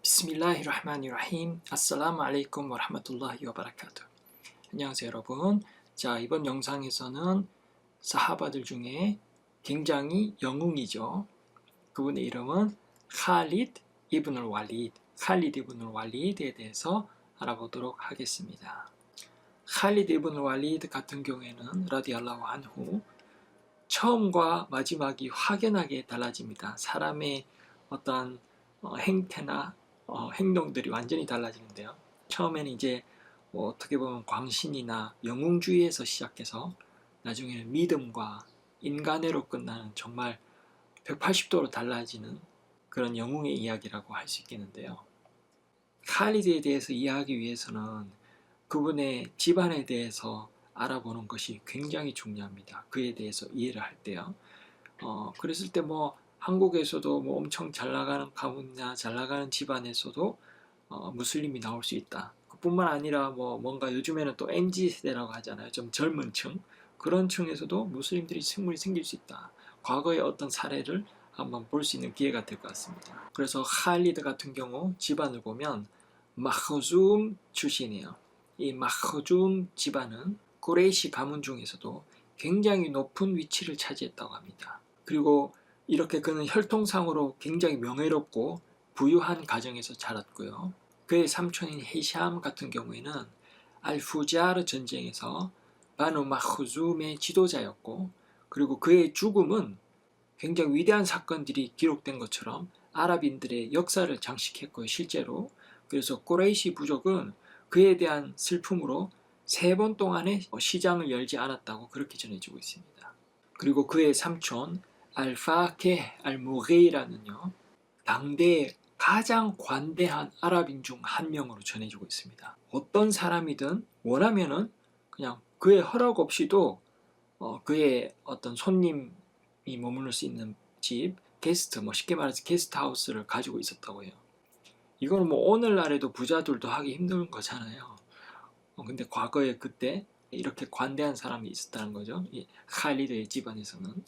비스밀라히르흐마니르라힘. 아살라무 알레이쿰 워라흐마툴라히 와바라카투. 안녕하세요 여러분. 자, 이번 영상에서는 사하바들 중에 굉장히 영웅이죠. 그분의 이름은 칼리드 이브눌 walid, 칼리드 이브눌 walid에 대해서 알아보도록 하겠습니다. 칼리드 이브눌 walid 같은 경우에는 라디알라후 안후 처음과 마지막이 확연하게 달라집니다. 사람의 어떤 행태나 행동들이 완전히 달라지는데요. 처음에는 이제 어떻게 보면 광신이나 영웅주의에서 시작해서 나중에는 믿음과 인간애로 끝나는 정말 180도로 달라지는 그런 영웅의 이야기라고 할 수 있겠는데요. 칼리드에 대해서 이해하기 위해서는 그분의 집안에 대해서 알아보는 것이 굉장히 중요합니다. 그에 대해서 이해를 할 때요. 그랬을 때 한국에서도 엄청 잘 나가는 가문이나 잘 나가는 집안에서도 무슬림이 나올 수 있다. 그뿐만 아니라 뭔가 요즘에는 또 MZ 세대라고 하잖아요. 좀 젊은 층, 그런 층에서도 무슬림들이 식물이 생길 수 있다. 과거의 어떤 사례를 한번 볼 수 있는 기회가 될 것 같습니다. 그래서 칼리드 같은 경우 집안을 보면 마흐줌 출신이에요. 이 마흐줌 집안은 꾸레이시 가문 중에서도 굉장히 높은 위치를 차지했다고 합니다. 그리고 이렇게 그는 혈통상으로 굉장히 명예롭고 부유한 가정에서 자랐고요. 그의 삼촌인 헤샴 같은 경우에는 알푸자르 전쟁에서 바누 마흐줌의 지도자였고, 그리고 그의 죽음은 굉장히 위대한 사건들이 기록된 것처럼 아랍인들의 역사를 장식했고요, 실제로. 그래서 꾸레이시 부족은 그에 대한 슬픔으로 3번 동안의 시장을 열지 않았다고 그렇게 전해지고 있습니다. 그리고 그의 삼촌 알파케 알무게이라는요, 당대의 가장 관대한 아랍인 중 한 명으로 전해지고 있습니다. 어떤 사람이든 원하면은 그냥 그의 허락 없이도 그의 어떤 손님이 머무를 수 있는 집, 게스트, 쉽게 말해서 게스트하우스를 가지고 있었다고 해요. 이거는 오늘날에도 부자들도 하기 힘든 거잖아요. 근데 과거에 그때 이렇게 관대한 사람이 있었다는 거죠. 이 칼리드의 집안에서는.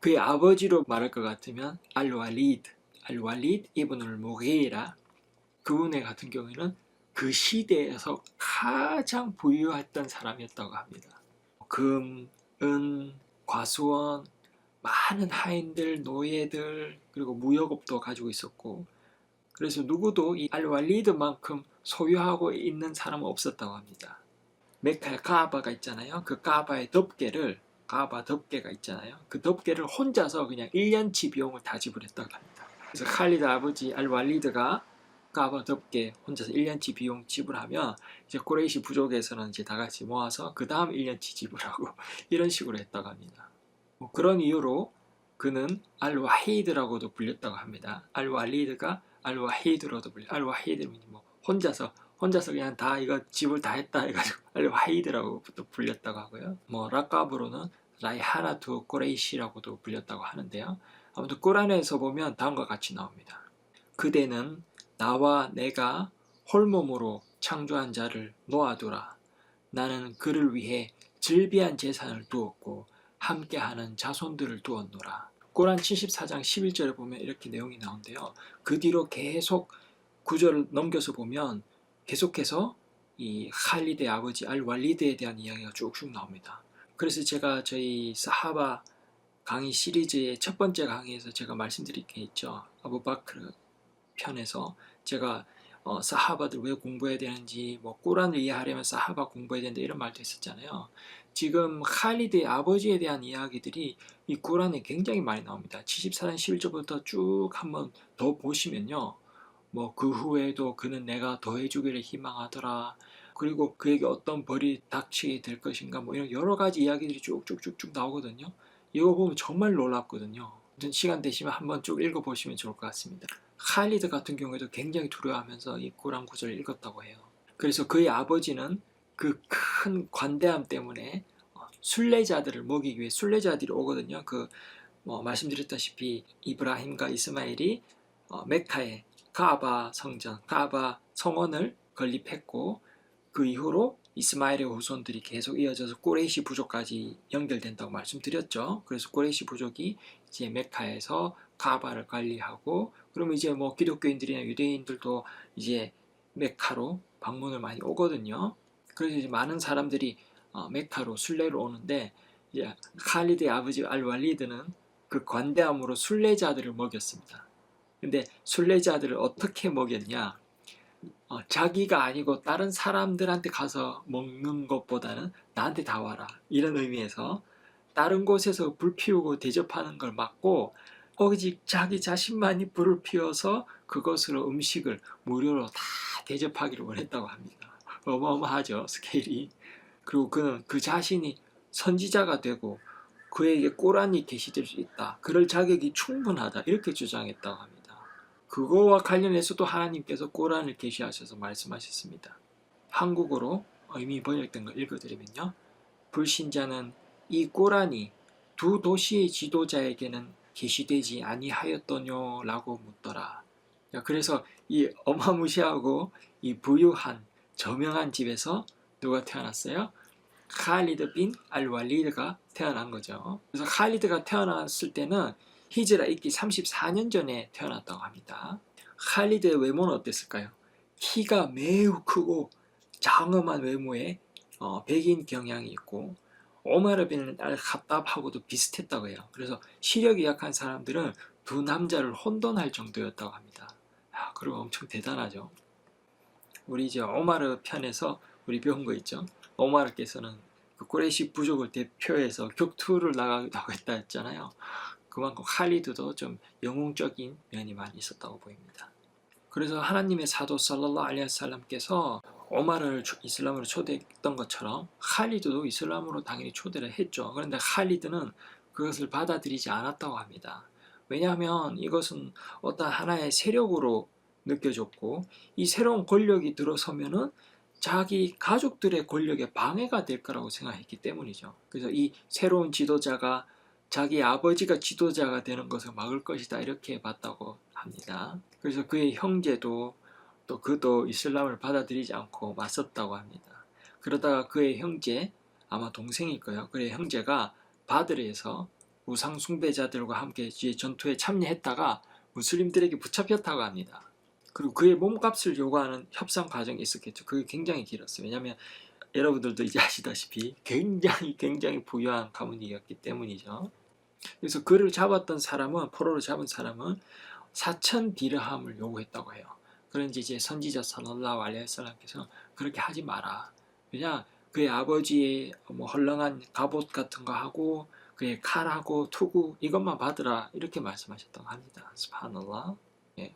그의 아버지로 말할 것 같으면 알왈리드 이브눌 무게이라, 그분의 같은 경우에는 그 시대에서 가장 부유했던 사람이었다고 합니다. 금, 은, 과수원, 많은 하인들, 노예들, 그리고 무역업도 가지고 있었고, 그래서 누구도 이 알왈리드만큼 소유하고 있는 사람은 없었다고 합니다. 메카의 카아바가 있잖아요. 그 카아바의 카아바 덮개가 있잖아요. 그 덮개를 혼자서 그냥 1년치 비용을 다 지불했다고 합니다. 그래서 칼리드 아버지 알왈리드가 카아바 덮개 혼자서 1년치 비용 지불하면 이제 꾸레이시 부족에서는 이제 다 같이 모아서 그 다음 1년치 지불하고 이런 식으로 했다고 합니다. 그런 이유로 그는 알와히드라고도 불렸다고 합니다. 알왈리드가 알와히드로도 알와히드는 혼자서 그냥 다 이거 지불 다 했다 해가지고 알와히드라고 또 불렸다고 하고요. 락가브로는 라이하나투 꾸레이시라고도 불렸다고 하는데요. 아무튼 꾸란에서 보면 다음과 같이 나옵니다. 그대는 나와 내가 홀몸으로 창조한 자를 놓아두라. 나는 그를 위해 즐비한 재산을 두었고 함께하는 자손들을 두었노라. 꾸란 74장 11절에 보면 이렇게 내용이 나오는데요. 그 뒤로 계속 구절을 넘겨서 보면 계속해서 이 칼리드의 아버지 알왈리드에 대한 이야기가 쭉쭉 나옵니다. 그래서 제가 저희 사하바 강의 시리즈의 첫 번째 강의에서 제가 말씀드린 게 있죠. 아부바크르 편에서 제가 사하바들 왜 공부해야 되는지, 꾸란을 이해하려면 사하바 공부해야 된다 이런 말도 했었잖아요. 지금 칼리드의 아버지에 대한 이야기들이 이 꾸란에 굉장히 많이 나옵니다. 74장 11절부터 쭉 한번 더 보시면요. 그 후에도 그는 내가 더해주기를 희망하더라. 그리고 그에게 어떤 벌이 닥치게 될 것인가, 이런 여러 가지 이야기들이 쭉쭉쭉쭉 나오거든요. 이거 보면 정말 놀랍거든요. 시간 되시면 한번 쭉 읽어보시면 좋을 것 같습니다. 칼리드 같은 경우에도 굉장히 두려워하면서 이 꾸란 구절을 읽었다고 해요. 그래서 그의 아버지는 그 큰 관대함 때문에 순례자들을 먹이기 위해 순례자들이 오거든요. 말씀드렸다시피 이브라힘과 이스마엘이 메카에 카아바 성전, 카아바 성원을 건립했고, 그 이후로 이스마엘의 후손들이 계속 이어져서 꾸레이시 부족까지 연결된다고 말씀드렸죠. 그래서 꾸레이시 부족이 이제 메카에서 카바를 관리하고, 그러면 이제 뭐 기독교인들이나 유대인들도 이제 메카로 방문을 많이 오거든요. 그래서 이제 많은 사람들이 메카로 순례로 오는데, 이제 칼리드의 아버지 알왈리드는 그 관대함으로 순례자들을 먹였습니다. 근데 순례자들을 어떻게 먹였냐? 자기가 아니고 다른 사람들한테 가서 먹는 것보다는 나한테 다 와라, 이런 의미에서 다른 곳에서 불 피우고 대접하는 걸 막고 오직 자기 자신만이 불을 피워서 그것으로 음식을 무료로 다 대접하기를 원했다고 합니다. 어마어마하죠, 스케일이. 그리고 그는 그 자신이 선지자가 되고 그에게 꼬란이 계시될 수 있다, 그럴 자격이 충분하다, 이렇게 주장했다고 합니다. 그거와 관련해서도 하나님께서 꼬란을 계시하셔서 말씀하셨습니다. 한국어로 이미 번역된 걸 읽어드리면요, 불신자는 이 꼬란이 두 도시의 지도자에게는 계시되지 아니하였더뇨 라고 묻더라. 그래서 이 어마무시하고 이 부유한 저명한 집에서 누가 태어났어요? 칼리드 빈 알왈리드가 태어난 거죠. 그래서 칼리드가 태어났을 때는 히즈라 있기 34년 전에 태어났다고 합니다. 칼리드의 외모는 어땠을까요? 키가 매우 크고 장엄한 외모에 백인 경향이 있고, 오마르 빈 알캅답하고도 비슷했다고 해요. 그래서 시력이 약한 사람들은 두 남자를 혼돈할 정도였다고 합니다. 그리고 엄청 대단하죠. 우리 이제 오마르 편에서 우리 배운 거 있죠. 오마르께서는 그 꾸레이시 부족을 대표해서 격투를 나가기도 하고 했다 했잖아요. 그만큼 칼리드도 좀 영웅적인 면이 많이 있었다고 보입니다. 그래서 하나님의 사도 살랄라후 알aihi 와살람께서 오마르를 이슬람으로 초대했던 것처럼 칼리드도 이슬람으로 당연히 초대를 했죠. 그런데 칼리드는 그것을 받아들이지 않았다고 합니다. 왜냐하면 이것은 어떤 하나의 세력으로 느껴졌고, 이 새로운 권력이 들어서면은 자기 가족들의 권력에 방해가 될 거라고 생각했기 때문이죠. 그래서 이 새로운 지도자가 자기 아버지가 지도자가 되는 것을 막을 것이다, 이렇게 봤다고 합니다. 그래서 그의 형제도 또 그도 이슬람을 받아들이지 않고 맞섰다고 합니다. 그러다가 그의 형제, 아마 동생일 거예요. 그의 형제가 바드르에서 우상 숭배자들과 함께 전투에 참여했다가 무슬림들에게 붙잡혔다고 합니다. 그리고 그의 몸값을 요구하는 협상 과정이 있었겠죠. 그게 굉장히 길었어요. 왜냐하면 여러분들도 이제 아시다시피 굉장히 부유한 가문이었기 때문이죠. 그래서 그를 잡았던 사람은, 포로로 잡은 사람은 4천 디르함을 요구했다고 해요. 그런지 이제 선지자 살랄라후 알aihi 와살람께서 그렇게 하지 마라. 왜냐, 그의 아버지의 뭐 헐렁한 갑옷 같은 거 하고 그의 칼하고 투구 이것만 받으라, 이렇게 말씀하셨다고 합니다. 스subhanallah.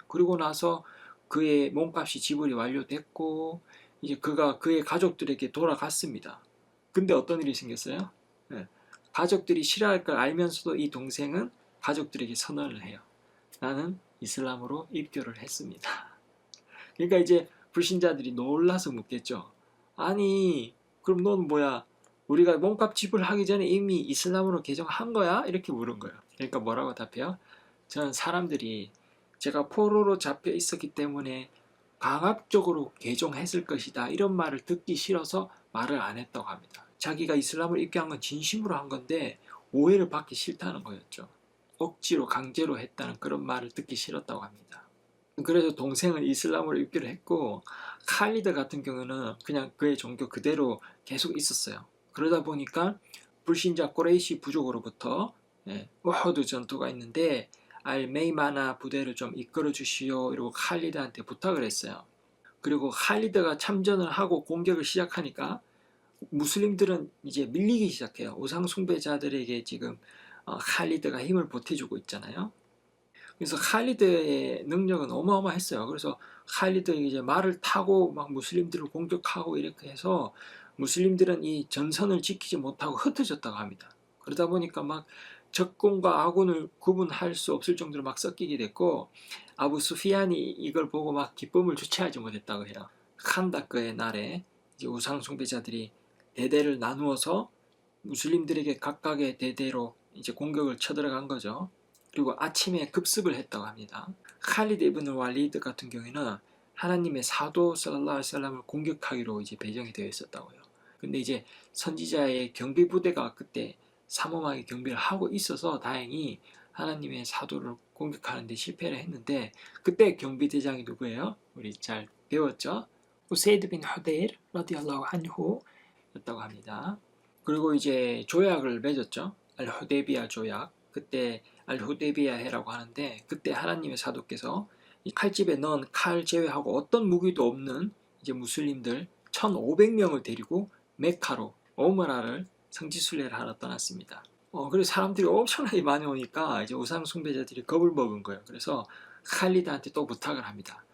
그리고 나서 그의 몸값이 지불이 완료됐고 이제 그가 그의 가족들에게 돌아갔습니다. 근데 어떤 일이 생겼어요? 가족들이 싫어할 걸 알면서도 이 동생은 가족들에게 선언을 해요. 나는 이슬람으로 입교를 했습니다. 그러니까 이제 불신자들이 놀라서 묻겠죠. 아니, 그럼 넌 뭐야? 우리가 몸값 지불하기 전에 이미 이슬람으로 개종한 거야? 이렇게 물은 거예요. 그러니까 뭐라고 답해요? 저는 사람들이 제가 포로로 잡혀 있었기 때문에 강압적으로 개종했을 것이다, 이런 말을 듣기 싫어서 말을 안 했다고 합니다. 자기가 이슬람을 입교한 건 진심으로 한 건데 오해를 받기 싫다는 거였죠. 억지로 강제로 했다는 그런 말을 듣기 싫었다고 합니다. 그래서 동생은 이슬람으로 입교를 했고, 칼리드 같은 경우는 그냥 그의 종교 그대로 계속 있었어요. 그러다 보니까 불신자 꾸레이시 부족으로부터 우후드 전투가 있는데 알메이마나 부대를 좀 이끌어 주시오, 이러고 칼리드한테 부탁을 했어요. 그리고 칼리드가 참전을 하고 공격을 시작하니까 무슬림들은 이제 밀리기 시작해요. 우상 숭배자들에게 지금 칼리드가 힘을 보태주고 있잖아요. 그래서 칼리드의 능력은 어마어마했어요. 그래서 칼리드가 이제 말을 타고 막 무슬림들을 공격하고 이렇게 해서 무슬림들은 이 전선을 지키지 못하고 흩어졌다고 합니다. 그러다 보니까 막 적군과 아군을 구분할 수 없을 정도로 막 섞이게 됐고, 아부 수피안이 이걸 보고 막 기쁨을 주체하지 못했다고 해요. 칸다크의 날에 이제 우상 숭배자들이 대대를 나누어서 무슬림들에게 각각의 대대로 이제 공격을 쳐들어간 거죠. 그리고 아침에 급습을 했다고 합니다. 칼리드 이브는 walid 같은 경우에는 하나님의 사도 살랄라후 알aihi 와살람을 공격하기로 이제 배정이 되어 있었다고 해요. 근데 이제 선지자의 경비 부대가 그때 삼엄하게 경비를 하고 있어서 다행히 하나님의 사도를 공격하는 데 실패를 했는데, 그때 경비대장이 누구예요? 우리 잘 배웠죠? 우세이드 빈 후데일 라디알라후 안후 였다고 합니다. 그리고 이제 조약을 맺었죠. 알후데비아 조약. 그때 알후데비아 해라고 하는데, 그때 하나님의 사도께서 이 칼집에 넣은 칼 제외하고 어떤 무기도 없는 이제 무슬림들 1,500명을 데리고 메카로 오므라를 성지순례를 하러 떠났습니다. 그래서 사람들이 엄청나게 많이 오니까 이제 우상 숭배자들이 겁을 먹은 거예요. 그래서 칼리드한테 또 부탁을 합니다.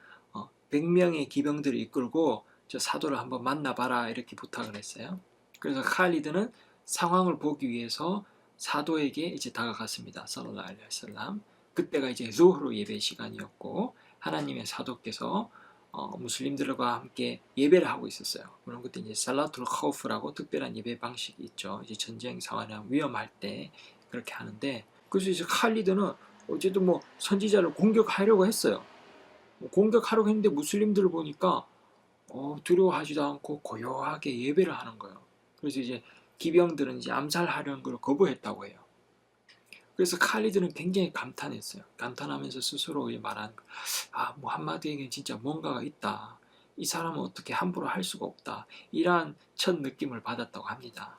100명의 기병들을 이끌고 저 사도를 한번 만나봐라, 이렇게 부탁을 했어요. 그래서 칼리드는 상황을 보기 위해서 사도에게 이제 다가갔습니다. 살랄라후 알aihi wasallam. 그때가 이제 zuhru 예배 시간이었고 하나님의 사도께서 무슬림들과 함께 예배를 하고 있었어요. 물론 그때 이제 살라툴 카우프라고 특별한 예배 방식이 있죠. 이제 전쟁 상황이나 위험할 때 그렇게 하는데, 그래서 이제 칼리드는 어쨌든 뭐 선지자를 공격하려고 했어요. 공격하려고 했는데 무슬림들을 보니까 두려워하지도 않고 고요하게 예배를 하는 거예요. 그래서 이제 기병들은 이제 암살하려는 걸 거부했다고 해요. 그래서 칼리드는 굉장히 감탄했어요. 감탄하면서 스스로 말한, 무함마드에게 진짜 뭔가가 있다. 이 사람은 어떻게 함부로 할 수가 없다. 이러한 첫 느낌을 받았다고 합니다.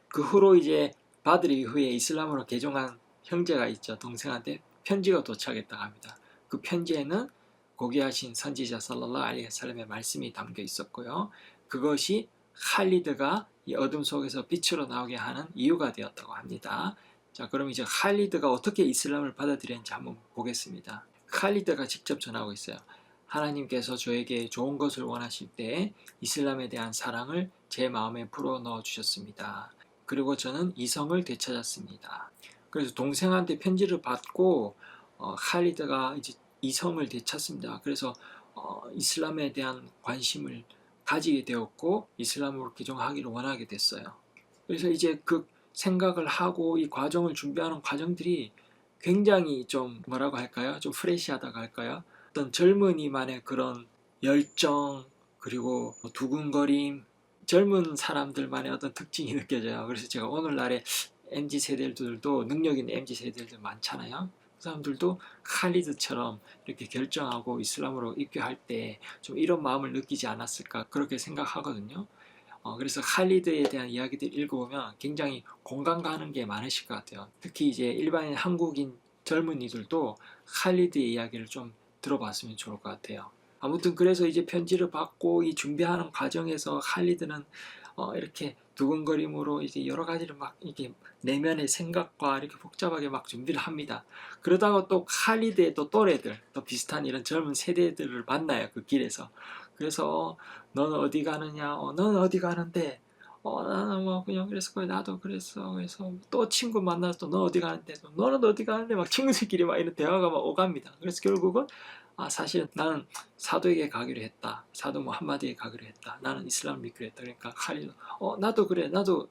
그 후로 이제 바들 이후에 이슬람으로 개종한 형제가 있죠. 동생한테 편지가 도착했다고 합니다. 그 편지에는 고귀하신 선지자 살랄라후 알aihi wasallam의 말씀이 담겨 있었고요. 그것이 칼리드가 이 어둠 속에서 빛으로 나오게 하는 이유가 되었다고 합니다. 자, 그럼 이제 칼리드가 어떻게 이슬람을 받아들였는지 한번 보겠습니다. 칼리드가 직접 전하고 있어요. 하나님께서 저에게 좋은 것을 원하실 때 이슬람에 대한 사랑을 제 마음에 불어넣어 주셨습니다. 그리고 저는 이성을 되찾았습니다. 그래서 동생한테 편지를 받고 칼리드가 이제 이성을 되찾습니다. 그래서 이슬람에 대한 관심을 가지게 되었고 이슬람으로 개종하기를 원하게 됐어요. 그래서 이제 그 생각을 하고 이 과정을 준비하는 과정들이 굉장히 좀 뭐라고 할까요? 좀 프레시하다고 할까요? 어떤 젊은이만의 그런 열정, 그리고 두근거림, 젊은 사람들만의 어떤 특징이 느껴져요. 그래서 제가 오늘날의 MZ세대들도, 능력 있는 MZ세대들 많잖아요. 그 사람들도 칼리드처럼 이렇게 결정하고 이슬람으로 입교할 때 좀 이런 마음을 느끼지 않았을까, 그렇게 생각하거든요. 그래서 칼리드에 대한 이야기들 읽어보면 굉장히 공감 가는 게 많으실 것 같아요. 특히 이제 일반인 한국인 젊은이들도 칼리드의 이야기를 좀 들어봤으면 좋을 것 같아요. 아무튼 그래서 이제 편지를 받고 이 준비하는 과정에서 칼리드는 이렇게 두근거림으로 이제 여러 가지를 막 이렇게 내면의 생각과 이렇게 복잡하게 막 준비를 합니다. 그러다가 또 칼리드의 또 또래들, 또 비슷한 이런 젊은 세대들을 만나요, 그 길에서. 그래서 너는 어디 가느냐? 너는 어디 가는데? 나는 뭐 그냥 그래서 나도 그랬어. 그래서 또 친구 만나서 또 너 어디 가는데? 너는 어디 가는데? 막 친구들끼리 막 이런 대화가 막 오갑니다. 그래서 결국은 사실 나는 사도에게 가기로 했다. 사도 무함마드에게 가기로 했다. 나는 이슬람을 믿기로 했다. 그러니까 칼리도 나도 그래. 나도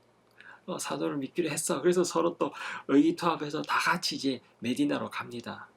사도를 믿기로 했어. 그래서 서로 또 의기투합해서 다 같이 이제 메디나로 갑니다.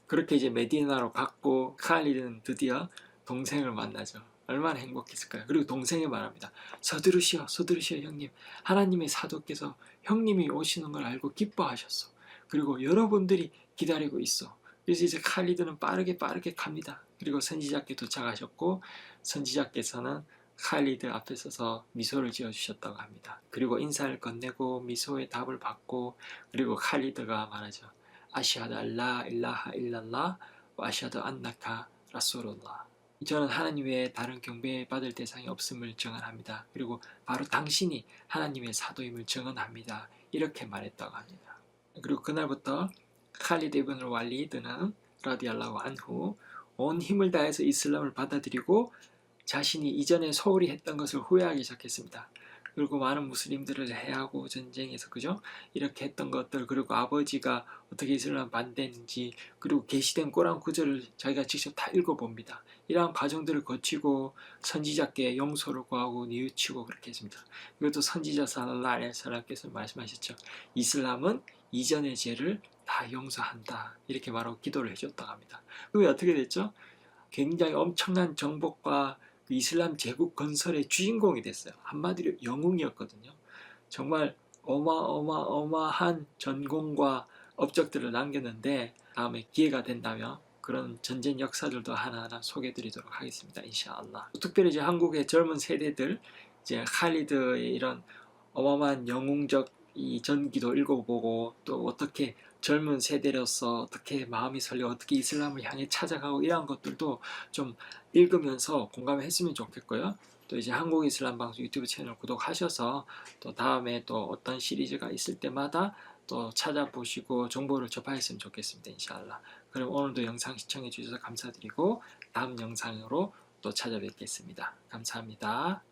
그렇게 이제 메디나로 갔고 칼리드는 드디어 동생을 만나죠. 얼마나 행복했을까요? 그리고 동생이 말합니다. 서두르시오, 서두르시오 형님. 하나님의 사도께서 형님이 오시는 걸 알고 기뻐하셨어. 그리고 여러분들이 기다리고 있어. 그래서 이제 칼리드는 빠르게 갑니다. 그리고 선지자께 도착하셨고 선지자께서는 칼리드 앞에 서서 미소를 지어주셨다고 합니다. 그리고 인사를 건네고 미소의 답을 받고, 그리고 칼리드가 말하죠. 아시하드 알라 일라하 일랄라 와 아시하드 안나카 라솔ullah. 저는 하나님 외에 다른 경배받을 대상이 없음을 증언합니다. 그리고 바로 당신이 하나님의 사도임을 증언합니다. 이렇게 말했다고 합니다. 그리고 그날부터 칼리드 이븐 왈리드는 라디알라후 안후 온 힘을 다해서 이슬람을 받아들이고 자신이 이전에 소홀히 했던 것을 후회하기 시작했습니다. 그리고 많은 무슬림들을 해하고 전쟁에서 그죠? 이렇게 했던 것들, 그리고 아버지가 어떻게 이슬람 반대했는지, 그리고 게시된 꼬란 구절을 자기가 직접 다 읽어봅니다. 이러한 과정들을 거치고 선지자께 용서를 구하고 뉘우치고 그렇게 했습니다. 이것도 선지자 살랄라후 알aihi wasallam께서 말씀하셨죠. 이슬람은 이전의 죄를 다 용서한다. 이렇게 말하고 기도를 해줬다고 합니다. 그게 어떻게 됐죠? 굉장히 엄청난 정복과 그 이슬람 제국 건설의 주인공이 됐어요. 한마디로 영웅이었거든요. 정말 어마어마한 전공과 업적들을 남겼는데 다음에 기회가 된다면 그런 전쟁 역사들도 하나하나 소개해드리도록 하겠습니다. 인샤알라. 특별히 이제 한국의 젊은 세대들 이제 칼리드의 이런 어마어마한 영웅적 이 전기도 읽어보고 또 어떻게 젊은 세대로서 어떻게 마음이 설레고 어떻게 이슬람을 향해 찾아가고 이런 것들도 좀 읽으면서 공감했으면 좋겠고요. 또 이제 한국 이슬람 방송 유튜브 채널 구독하셔서 또 다음에 또 어떤 시리즈가 있을 때마다 또 찾아보시고 정보를 접하였으면 좋겠습니다. 인샤알라. 그럼 오늘도 영상 시청해 주셔서 감사드리고 다음 영상으로 또 찾아뵙겠습니다. 감사합니다.